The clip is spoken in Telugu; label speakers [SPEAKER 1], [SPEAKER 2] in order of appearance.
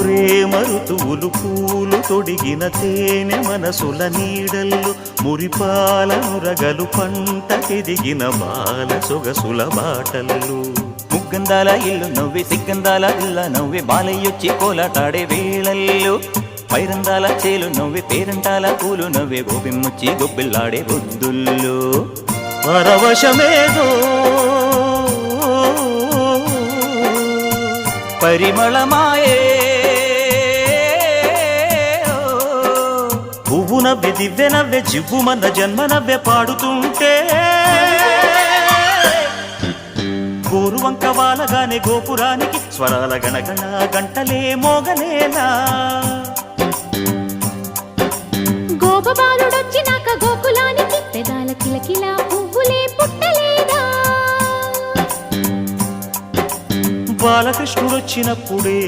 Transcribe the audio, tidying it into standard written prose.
[SPEAKER 1] ప్రేమ ఋతువులు పూలు తొడిగిన తేనె మనసుల నీడల్లు మురిపాల నురగలు పంటకెదిగిన బాల సొగసుల బాటల్లు ముగ్గందాల ఇల్లు నవ్వి సిగ్గందాల ఇల్ల నవ్వి బాలయ్యొచ్చి కోలాటాడే వేళల్లో పైరందాల చేలు నవ్వి పేరంటాల పూలు నవ్వే గోపిమ్మొచ్చి గొబ్బిల్లాడే బొద్దుల్లో పరవశమేదో పరిమళమాయే పువ్వు నవ్వె దివ్వె నవ్వె జివ్వుమన్న జన్మ నవ్వె పాడుతుంటే గోరువంక వాలగానే గోపురానికి స్వరాల గణగణ గంటలే మోగలేలా
[SPEAKER 2] గోపబాలుడొచ్చినాక గోకులానికి పెదాల కిలకిలా పువ్వులే పుట్టలేదా
[SPEAKER 1] బాలకృష్ణుడొచ్చినప్పుడే